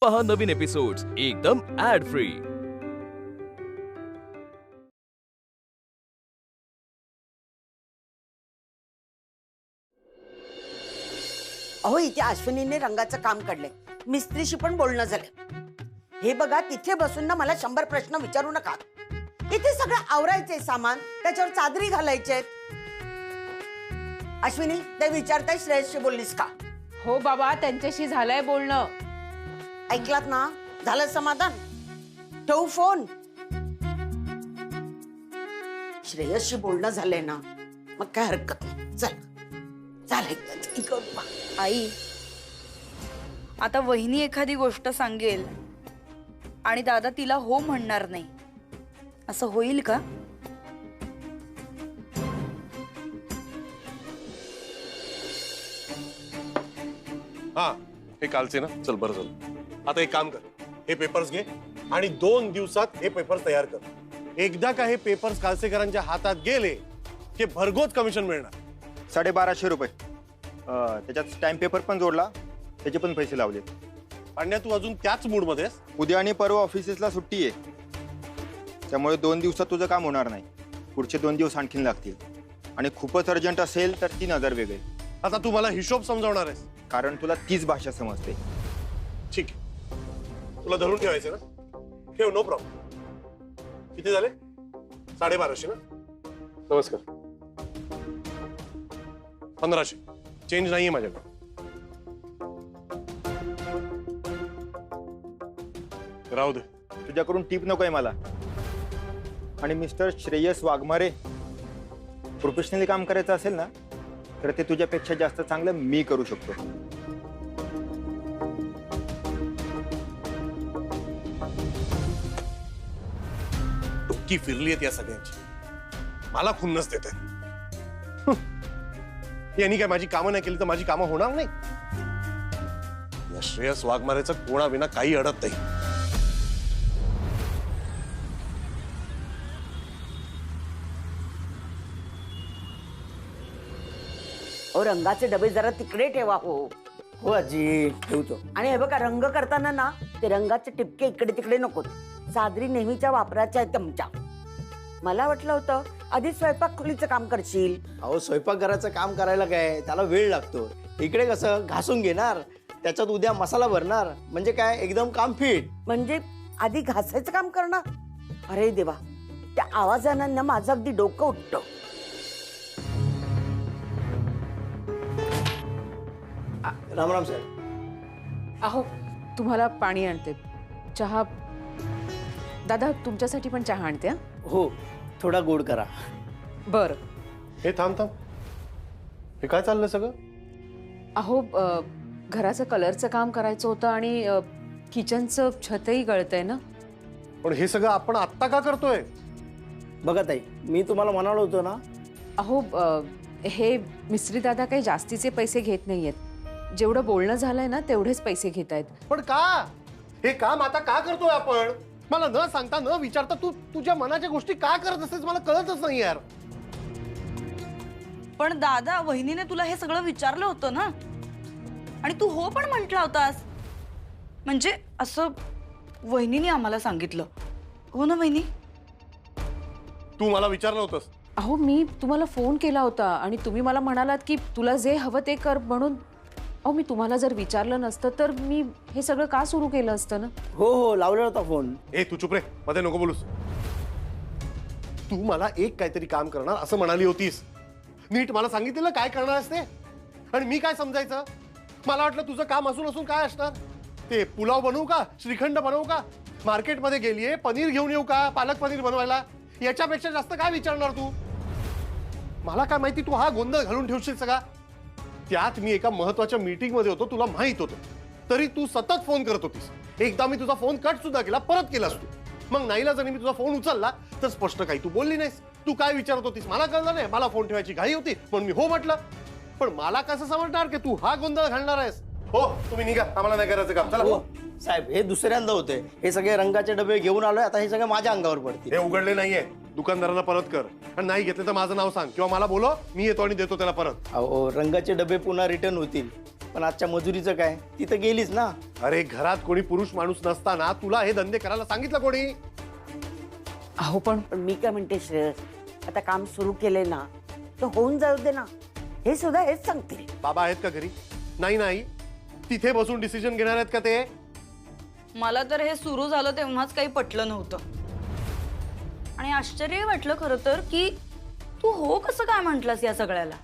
पहा नवीन एपिसोड्स एकदम add free. अहो इथे अश्विनीने रंगाचं काम काढलंय, मिस्त्रीशी पण बोलणं झालं। हे बघा तिथे बसून ना मला 100 प्रश्न विचारू नका। इथे सगळं आवरायचंय सामान, त्याच्यावर चादरी घालायचे। अश्विनी ते विचारताय श्रेयसशी बोललीस का? हो बाबा, त्यांच्याशी झालंय बोलणं। ऐकलात ना? झालं समाधान? ठेवू फोन? श्रेयसशी बोलणं झालंय ना, मग काय हरकत नाही। चल झालंय। आई, आता वहिनी एखादी गोष्ट सांगेल आणि दादा तिला हो म्हणणार नाही, असं होईल का? हा हे कालचे ना, चल बरं झालं। आता एक काम कर, हे पेपर्स घे आणि 2 दिवसात हे पेपर्स तयार कर। एकदा का हे पेपर्स कालसेकरांच्या हातात गेले की भरघोस कमिशन मिळणार। 1250 रुपये। त्याच्यात स्टॅम्प पेपर पण जोडला, त्याचे पण पैसे लावले। पांड्या तू अजून त्याच मूड मध्ये आहेस? उद्या आणि परवा ऑफिसला सुट्टी आहे, त्यामुळे 2 दिवसात तुझं काम होणार नाही। पुढचे 2 दिवस आणखीन लागतील आणि खूपच अर्जंट असेल तर 3000 वेगळे। आता तू मला हिशोब समजावणार आहेस? कारण तुला 30 भाषा समजते। ठीक आहे, तुला धरून ठेवायचं ना, ठेव, नो प्रॉब्लेम। किती झाले? 1250 ना? नमस्कार। 1500 चेंज नाहीये माझ्याकडे। राहू दे। तुझ्याकडून टीप नकोय मला। आणि मिस्टर श्रेयस वाघमारे, प्रोफेशनली काम करायचं असेल ना तर ते तुझ्यापेक्षा जास्त चांगलं मी करू शकतो। डुक्की फिरली आहेत या सगळ्यांची, मला खुन्नस देत आहेत। यांनी काय माझी कामं नाही केली तर माझी कामं होणार नाही? या श्रेयस वाघमारेचं कोणाविना काही अडत नाही। अहो रंगाचे डबे जरा तिकडे ठेवा। हो आजी, ठेवतो। आणि हे बघा रंग करताना ना ते रंगाचे टिपके इकडे तिकडे नकोत। चादरी नेहमीच्या वापराच्या आहेत तुमच्या। मला वाटलं होतं आधी स्वयंपाक खोलीचं काम करशील। अहो स्वयंपाकघराचं काम करायला काय, त्याला वेळ लागतो। इकडे कसं घासून घेणार, त्याच्यात उद्या मसाला भरणार, म्हणजे काय एकदम काम फिट। म्हणजे आधी घासायचं काम करणार? अरे देवा, त्या आवाजानं ना माझं अगदी डोकं उठतं। राम राम साहेब। अहो तुम्हाला पाणी आणते, चहा। दादा तुमच्यासाठी पण चहा आणते। हा? हो, थोडा गोड करा। बर। हे थांब थांब, हे काय चाललंय सगळं? अहो घराचं कलरचं काम करायचं होतं आणि किचनचं छतही गळतंय ना। पण हे सगळं आपण आत्ता का करतोय? बघा ताई, मी तुम्हाला म्हणालो होतो ना। अहो हे मिस्त्री दादा काही जास्तीचे पैसे घेत नाहीयेत, जेवढं बोलणं झालंय ना तेवढेच पैसे घेत आहेत। पण का हे काम आता का करतोय आपण? मला न सांगता न विचारता तू तुझ्या मनाच्या गोष्टी का करत असतेस मला कळतच नाही यार। पण दादा, वहिनीने तुला हे सगळं विचारलं होतं ना, आणि तू हो पण म्हटला होतास। म्हणजे असं वहिनीने आम्हाला सांगितलं, हो ना वहिनी? तू मला विचारलं होतंस? अहो मी तुम्हाला फोन केला होता आणि तुम्ही मला म्हणालात की तुला जे हवं ते कर म्हणून। अहो मी तुम्हाला जर विचारलं नसतं तर मी हे सगळं का सुरू केलं असतं ना? हो हो, लावलेला होता फोन। ए तू चुप रे, मध्ये नको बोलूस। तू मला एक काहीतरी काम करणार असं म्हणाली होतीस, नीट मला सांगितलेलं काय करणार आहेस ते? आणि मी काय समजायचं? मला वाटलं तुझं काम असून असून काय असणार? ते पुलाव बनवू का, श्रीखंड बनवू का, मार्केटमध्ये गेलीये पनीर घेऊन येऊ का, पालक पनीर बनवायला? याच्यापेक्षा जास्त काय विचारणार तू? मला काय माहिती तू हा गोंधळ घालून ठेवशील सगळा? त्यात मी एका महत्वाच्या मीटिंग मध्ये होतो, तुला माहित होतं, तरी तू सतत फोन करत होतीस। एकदा मी तुझा फोन कट सुद्धा केला, परत केलास तू। मग नाईलाजाने मी तुझा फोन उचलला तर स्पष्ट काही तू बोलली नाहीस। तू काय विचारत होतीस मला कळलं नाही, मला फोन ठेवायची घाई होती म्हणून मी हो म्हटलं। पण मला कसं समजणार की तू हा गोंधळ घालणार आहेस? हो तुम्ही निघा, आम्हाला नाही करायचं काम, चला। हो साहेब, हे दुसऱ्यांदा होतंय। हे सगळे रंगाचे डबे घेऊन आलोय, आता हे सगळे माझ्या अंगावर पडतील। हे उघडले नाहीये, दुकानदाराला परत कर। आणि नाही घेतले तर माझं नाव सांग किंवा मला बोलो, मी येतो आणि देतो त्याला परत। अहो रंगाचे डबे पुन्हा रिटर्न होतील, पण आजच्या मजुरीचं काय, ती तर गेलीच ना. अरे घरात कोणी पुरुष माणूस नसताना तुला हे धंदे करायला सांगितलं कोणी? अहो पण पण मी काय म्हणते श्रेयस, आता काम सुरू केले ना तर होऊन जाऊ दे ना. हे सुद्धा हेच सांगतील. बाबा आहेत का घरी? नाही नाही, तिथे बसून डिसिजन घेणार आहेत का ते? मला तर हे सुरू झालं तेव्हाच काही पटलं नव्हतं आणि आश्चर्य वाटलं खरं तर की तू हो कसं काय म्हंटलस या सगळ्याला.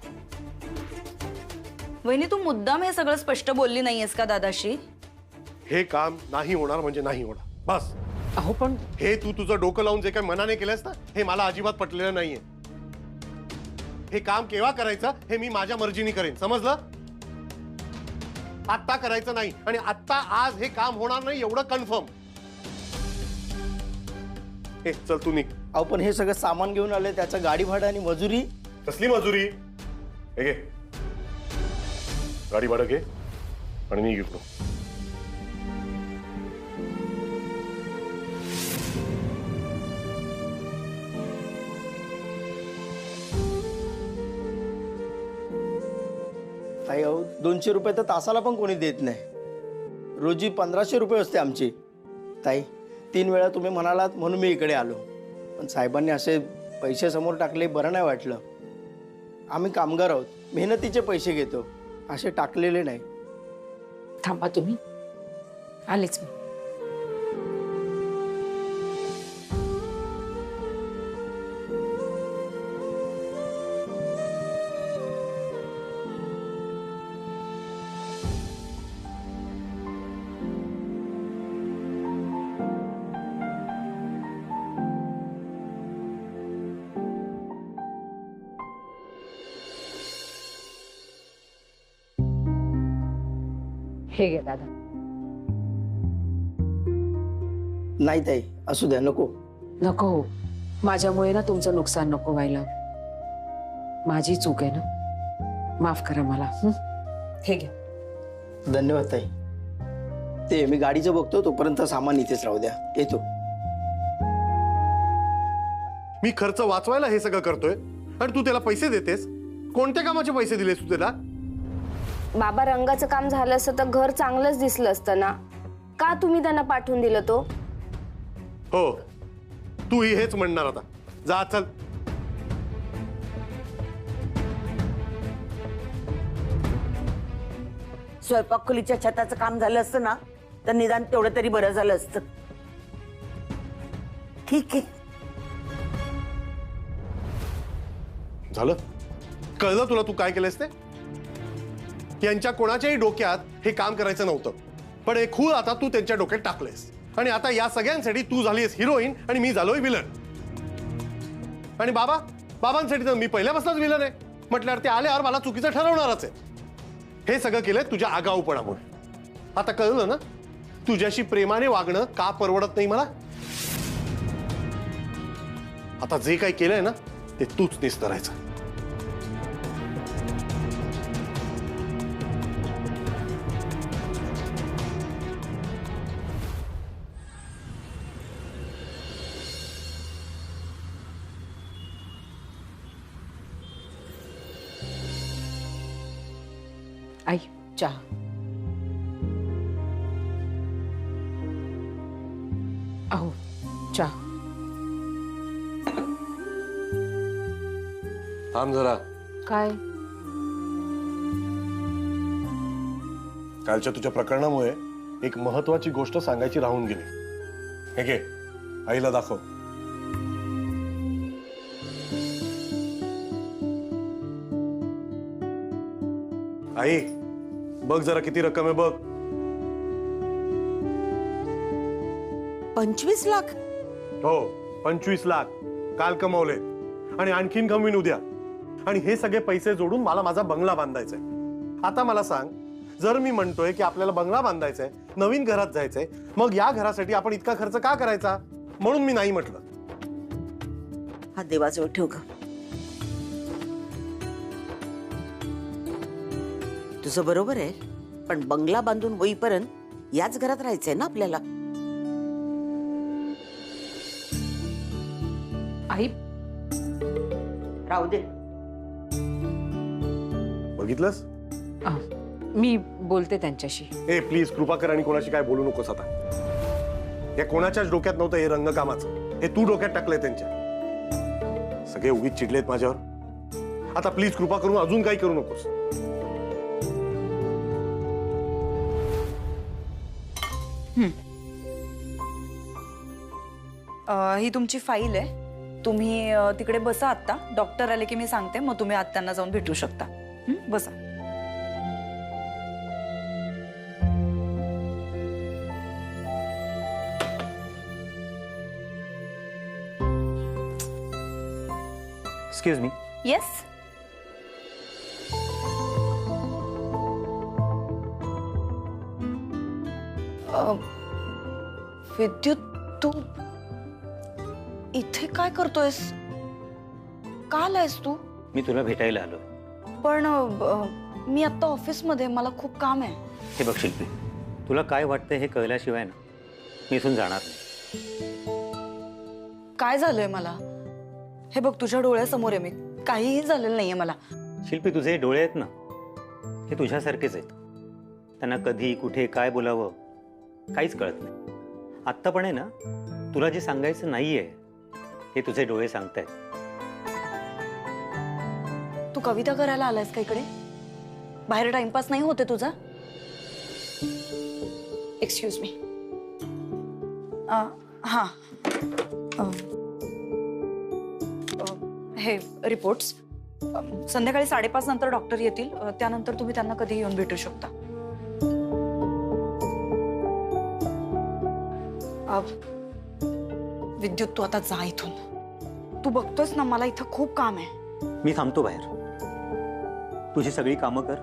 वहिनी, तू मुद्दाम हे सगळं स्पष्ट बोलली नाहीयेस का दादाशी? हे काम नाही होणार म्हणजे नाही होणार, बस. अहो पण हे तू तुझं डोकं लावून जे काही मनाने केलंस ना, हे मला अजिबात पटलेलं नाहीये. हे काम केव्हा करायचं हे मी माझ्या मर्जीने करेन, समजलं? आत्ता करायचं नाही आणि आत्ता आज हे काम होणार नाही एवढं कन्फर्म. हे चल तू निघ. अहो पण हे सगळं सामान घेऊन आले, त्याचं गाडी भाडं आणि मजुरी. कसली मजुरी? हे घे, गाडी भाडं घे आणि मी घेतो. ताई अहो 200 रुपये तर तासाला पण कोणी देत नाही. रोजी 1500 रुपये असते आमची. ताई 3 वेळा तुम्ही म्हणालात म्हणून मी इकडे आलो, पण साहेबांनी असे पैसे समोर टाकले बरं नाही वाटलं. आम्ही कामगार आहोत, मेहनतीचे पैसे घेतो, असे टाकलेले नाही. थांबा तुम्ही, आलेच मी. हे घे दादा. नाही ताई, असू द्या, नको. नको हो, माझ्यामुळे ना तुमचं नुकसान नको व्हायला. माझी चूक आहे ना, माफ करा मला. हे घ्या. धन्यवाद ताई. ते मी गाडीचं बघतो, तोपर्यंत सामान इथेच राहू द्या, येतो. मी खर्च वाचवायला हे सगळं करतोय आणि तू त्याला पैसे देतेस. कोणत्या कामाचे पैसे दिलेस तू त्याला? बाबा, रंगाचं काम झालं असतं तर घर चांगलंच दिसलं असतं ना. का तुम्ही त्यांना पाठवून दिलं तो? हो, तू ही हेच म्हणणार आता. जा चल. स्वयंपाक खोलीच्या छताचं काम झालं असतं ना तर निदान तेवढं तरी बरं झालं असतं. ठीक आहे, झालं? कळलं तुला तू काय केलंस ते? यांच्या कोणाच्याही डोक्यात हे काम करायचं नव्हतं, पण हे खूळ आता तू त्यांच्या डोक्यात टाकलेस आणि आता या सगळ्यांसाठी तू झालीस हिरोईन आणि मी झालोय विलन. आणि बाबांसाठी तर मी पहिल्यापासूनच विलन आहे. म्हटल्यावर ते आल्यावर मला चुकीचं ठरवणारच आहे. हे सगळं केलंय तुझ्या आगाऊपणामुळे. आता कळलं ना तुझ्याशी प्रेमाने वागणं का परवडत नाही मला? आता जे काही केलंय ना ते तूच निस्तरायचं. आई, चहा. अहो, चहा. थांब जरा. काय? कालच्या तुझ्या प्रकरणामुळे एक महत्वाची गोष्ट सांगायची राहून गेली. हे घे, आईला दाखव. आई, बघ जरा किती रक्कम आहे बघ. 25 लाख? हो, 25 लाख काल कमवले आणि आणखीन कमवीन उद्या. आणि हे सगळे पैसे जोडून मला माझा बंगला बांधायचा आहे. आता मला सांग, जर मी म्हणतोय की आपल्याला बंगला बांधायचा आहे, नवीन घरात जायचंय, मग या घरासाठी आपण इतका खर्च का करायचा? म्हणून मी नाही म्हटलं. हा देवाजवळ ठेव का. तुझं बरोबर आहे, पण बंगला बांधून होईपर्यंत याच घरात राहायचंय ना आपल्याला. आई, राहू दे. बघितलंस? मी बोलते त्यांच्याशी. ए प्लीज कृपा कर आणि कोणाशी काय बोलू नकोस आता. या कोणाच्याच डोक्यात नव्हतं हे रंगकामाचं, हे तू डोक्यात टाकलंय त्यांच्या. सगळे उगीच चिडलेत माझ्यावर. आता प्लीज कृपा करून अजून काही करू नकोस. ही तुमची फाईल आहे. तुम्ही तिकडे बसा आता. डॉक्टर आले की मी सांगते, मग तुम्ही आत्यांना जाऊन भेटू शकता. बसा. Excuse me. येस. विद्युत, तू इथे काय करतोयस? का आलायस तू? मी तुला भेटायला आलो. पण मी आता ऑफिसमध्ये, मला खूप काम आहे. हे बघ शिल्पी, तुला काय वाटतंय हे कळल्याशिवाय ना मी इथून जाणार नाही. काय झालंय मला? हे बघ, तुझ्या डोळ्यासमोर आहे मी. काहीही झालेलं नाहीये मला. शिल्पी, तुझे हे डोळे आहेत ना, हे तुझ्यासारखेच आहेत. त्यांना कधी कुठे काय बोलावं काहीच कळत नाही. आत्ता पण आहे ना, तुला जे सांगायचं नाहीये हे तुझे डोळे सांगतायत. तू कविता करायला आलायस का इकडे? बाहेर टाइमपास नाही होते तुझा? Excuse me. हा, हे रिपोर्ट्स संध्याकाळी 5:30 नंतर डॉक्टर येतील. त्यानंतर तुम्ही त्यांना कधी येऊन भेटू शकता. विद्युत, तू आता जा इथून. तू बघतोस ना, मला इथं खूप काम आहे. मी थांबतो बाहेर. तुझी सगळी कामं कर,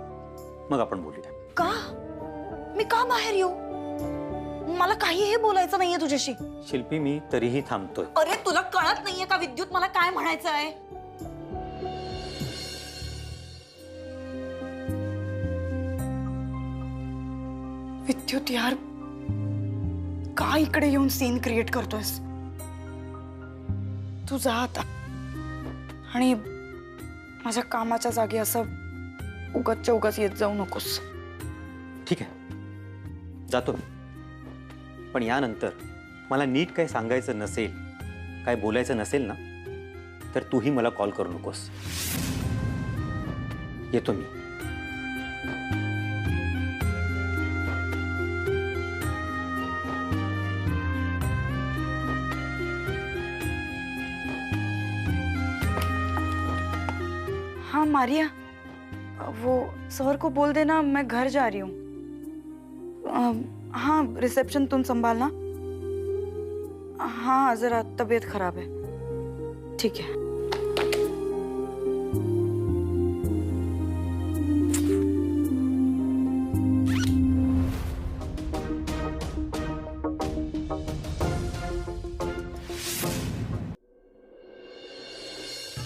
मग आपण बोलूया. का? मी का बाहेर येऊ? मला काहीही बोलायचं नाहीये तुझ्याशी. शिल्पी, मी तरीही थांबतोय. अरे, तुला कळत नाहीये का विद्युत मला काय म्हणायचं आहे? विद्युत यार, का इकडे येऊन सीन क्रिएट करतोयस? तू जा आता. आणि माझ्या कामाच्या जागी असं उगाचच्या उगाच येत जाऊ नकोस. ठीक आहे, जातो मी. पण यानंतर मला नीट काही सांगायचं नसेल, काय बोलायचं नसेल ना, तर तूही मला कॉल करू नकोस. येतो मी. हाँ मारिया, वो सर को बोल देना मैं घर जा रही हूँ. हाँ, रिसेप्शन तुम संभालना. हाँ, जरा तबीयत खराब है. ठीक है.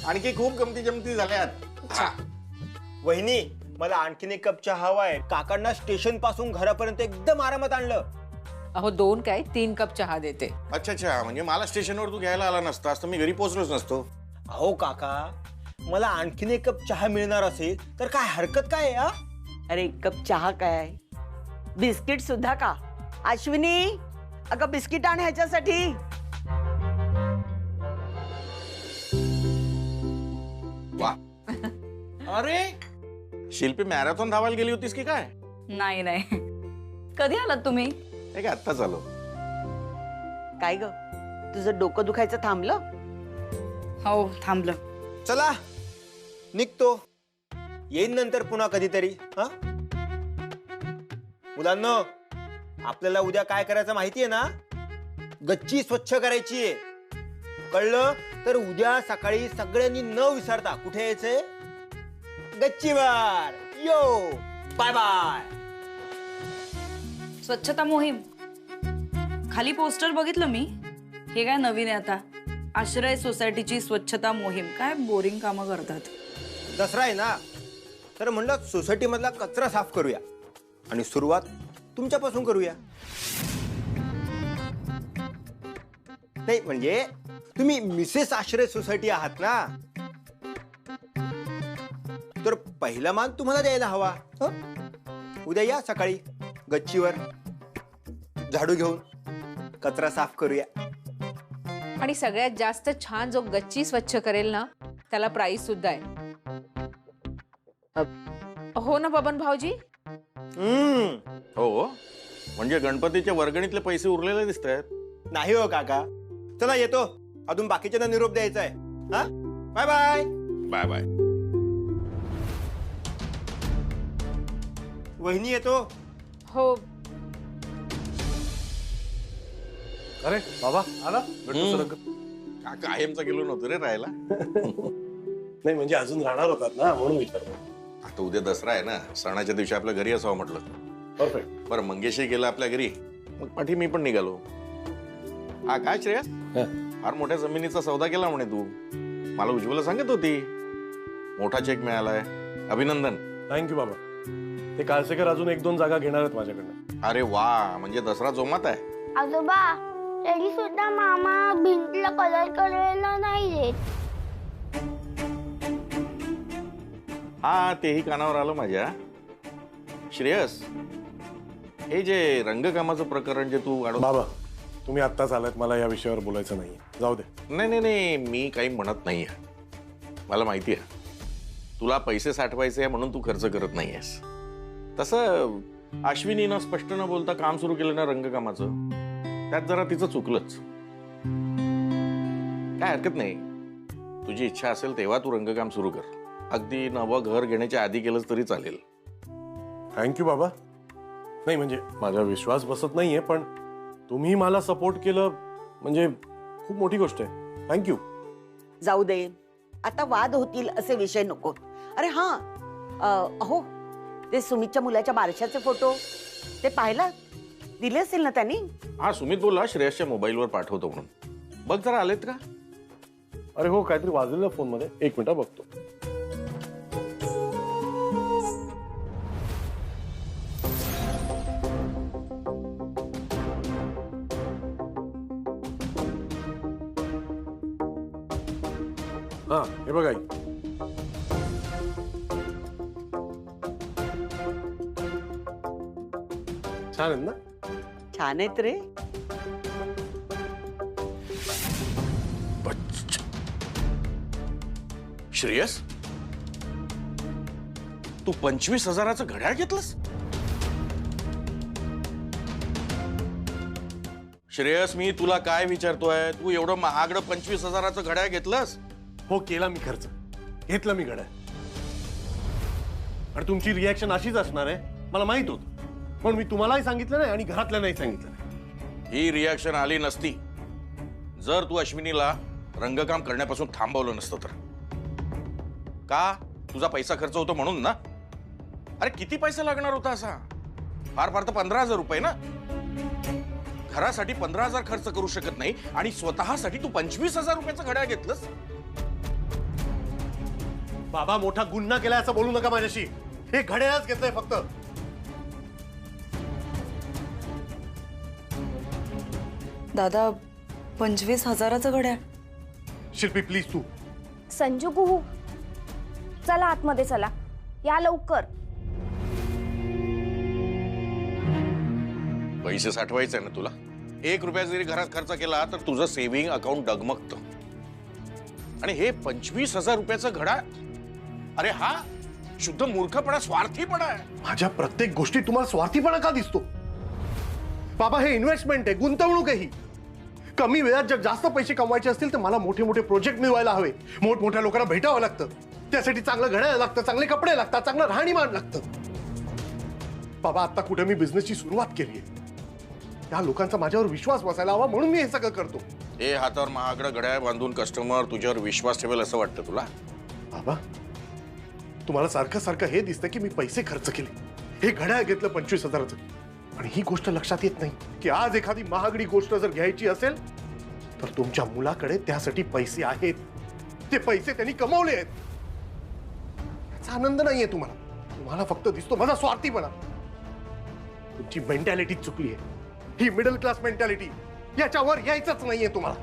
आणखी खूप गमती जमती झाल्यात. वहिनी, मला आणखीन एक कप चहा हवाय. काकांना स्टेशन पासून घरापर्यंत एकदम आरामात आणलं. अहो 2 काय 3 कप चहा देते. अच्छा अच्छा, म्हणजे मला स्टेशनवर तू घ्यायला आला नसतास तर मी घरी पोहोचलोच नसतो. अहो काका, मला आणखीन एक कप चहा मिळणार असेल तर काय हरकत काय आहे? अरे 1 कप चहा काय, बिस्किट सुद्धा का? अश्विनी, अगं बिस्किट आण ह्याच्यासाठी. वा. अरे शिल्पी, मॅरेथॉन धावायला गेली होतीस की काय? नाही नाही. कधी आलात तुम्ही? हे काय आत्ताच आलो. काय ग, तुझं डोकं दुखायचं थांबलं? हो, थांबलं. चला निघतो. येईन नंतर पुन्हा कधीतरी. हा मुलांनो, आपल्याला उद्या काय करायचं माहितीये ना? गच्ची स्वच्छ करायची आहे. कळलं? तर उद्या सकाळी सगळ्यांनी न विसरता कुठे यायचंय? गच्चीवर. यो, बाय बाय. स्वच्छता मोहीम. खाली पोस्टर बघितलं मी. हे काय नवीन आहे आता? आश्रय सोसायटीची स्वच्छता मोहीम. काय बोरिंग कामं करतात. दसरा आहे ना, तर म्हणलं सोसायटी मधला कचरा साफ करूया आणि सुरुवात तुमच्यापासून करूया. नाही म्हणजे तुम्ही मिसेस आश्रय सोसायटी आहात ना, तर पहिला मान तुम्हाला द्यायला हवा. उद्या या सकाळी गच्चीवर झाडू घेऊन कचरा साफ करूया. आणि सगळ्यात जास्त छान जो गच्ची स्वच्छ करेल ना त्याला प्राइस सुद्धा आहे. हो ना बबन भाऊजी? हो, म्हणजे गणपतीच्या वर्गणीतले पैसे उरलेले दिसत आहेत. नाही हो काका. चला येतो, अजून बाकीच्यांना निरोप द्यायचा आहे. हा, बाय बाय. Bye bye. वहिनी येतो. हो. अरे बाबा आला? का कायमचा गेलो नव्हतो रे राहायला. नाही म्हणजे अजून राहणार होतात ना म्हणून विचारतो. आता उद्या दसरा आहे ना, सणाच्या दिवशी आपल्या घरी असावं म्हटलं. परफेक्ट. बरं, मंगेशही गेला आपल्या घरी, मग पाठी मी पण निघालो. हा काय श्रेयस, फार मोठ्या जमिनीचा सौदा केला म्हणे तू. मला उज्ज्वला सांगत होती. मोठा चेक मिळालाय, अभिनंदन. थँक्यू बाबा. ते काळसेकर अजून 1-2 जागा घेणार आहेत माझ्याकडनं. अरे वा, म्हणजे दसरा जोमात आहे. आजोबा, तरी सुद्धा मामा भिंतीला कलर करायला नाही देत. हा, तेही कानावर आलं माझ्या. श्रेयस, हे जे रंगकामाचं प्रकरण जे तू बाबा तुम्ही आत्ताच आलात, मला या विषयावर बोलायचं नाही. जाऊ दे. नाही, मी काही म्हणत नाहीये. मला माहिती आहे तुला पैसे साठवायचे आहे म्हणून तू खर्च करत नाहीयेस. तसं अश्विनीनं स्पष्ट न बोलता काम सुरू केलं ना रंगकामाचं, त्यात जरा तिचं चुकलंच. काय हरकत नाही, तुझी इच्छा असेल तेव्हा तू रंगकाम सुरू कर. अगदी नवं घर घेण्याच्या आधी केलंच तरी चालेल. थँक्यू बाबा. नाही म्हणजे माझा विश्वास बसत नाहीये, पण तुम्ही मला सपोर्ट केलं म्हणजे खूप मोठी गोष्ट आहे. थँक्यू. जाऊ दे, आता वाद होतील असे विषय नको. अरे हा, अहो ते सुमितच्या मुलाच्या बारशाचे फोटो ते पाहिला दिले असेल ना त्यांनी? हा, सुमित बोलला श्रेयसच्या मोबाईलवर पाठवतो म्हणून. बघ जरा आलेत का? अरे हो, काहीतरी वाजलेलं फोन मध्ये. 1 मिनिट बघतो. हा, हे बघा. छान आहेत ना? छान आहेत रे. श्रेयस, तू 25,000चं घड्याळ घेतलंस? श्रेयस, मी तुला काय विचारतोय, तू एवढं महागडं 25,000चं घड्याळ घेतलंस? हो, केला मी खर्च. घेतलं मी घड्याळ. आणि तुमची रिॲक्शन अशीच असणार आहे मला माहित होतं, पण मी तुम्हालाही सांगितलं नाही आणि घरातल्यांनाही सांगितलं नाही. ही रिॲक्शन आली नसती जर तू अश्विनीला रंगकाम करण्यापासून थांबवलं नसतं तर. का? तुझा पैसा खर्च होतो म्हणून ना? अरे किती पैसा लागणार होता असा? फार फार तर 15,000 रुपये ना. घरासाठी 15,000 खर्च करू शकत नाही आणि स्वतःसाठी तू 25,000 रुपयाचं घड्याळ घेतलंस? बाबा, मोठा गुन्हा केलाय असं बोलू नका माझ्याशी. हे घड्याळच घेतलंय फक्त. दादा, 25,000चं घड्याळ? शिल्पी प्लीज तू. संजू कुहू, चला आतमध्ये चला, या लवकर. पैसे साठवायचे ना तुला. 1 रुपया जरी घरात खर्च केला तर तुझं सेव्हिंग अकाउंट डगमगतं. आणि हे 25,000 रुपयाचं घड्याळ, अरे हा शुद्ध मूर्खपणा, स्वार्थीपणा आहे. माझ्या प्रत्येक गोष्टी तुम्हाला स्वार्थीपणा का दिसतो? बाबा, हे इन्व्हेस्टमेंट आहे, गुंतवणूक आहे. ही कमी वेळात जर जास्त पैसे कमवायचे असतील तर मला मोठे मोठे प्रोजेक्ट मिळवायला हवे. मोठमोठ्या लोकांना भेटावं लागतं. त्यासाठी चांगलं घड्याळ लागतं, चांगले कपडे लागतात, चांगलं राहणीमान लागतं. बाबा, आता कुठे मी बिझनेसची सुरुवात केली आहे, त्या लोकांचा माझ्यावर विश्वास बसायला हवा म्हणून मी हे सगळं करतो. हे हातावर महागडं घड्याळ बांधून कस्टमर तुझ्यावर विश्वास ठेवेल असं वाटतं तुला? बाबा, तुम्हाला सारखं सारखं हे दिसतं की मी पैसे खर्च केले, हे घड्याळ घेतलं 25,000चं. आणि ही गोष्ट लक्षात येत नाही की आज एखादी महागडी गोष्ट जर घ्यायची असेल तर तुमच्या मुलाकडे त्यासाठी पैसे आहेत. ते पैसे त्यांनी कमवले आहेत. याचा आनंद नाहीये तुम्हाला. तुम्हाला फक्त दिसतो माझा स्वार्थीपणा. तुमची मेंटॅलिटी चुकली आहे. ही मिडल क्लास मेंटॅलिटी. याच्यावर यायचंच नाहीये तुम्हाला.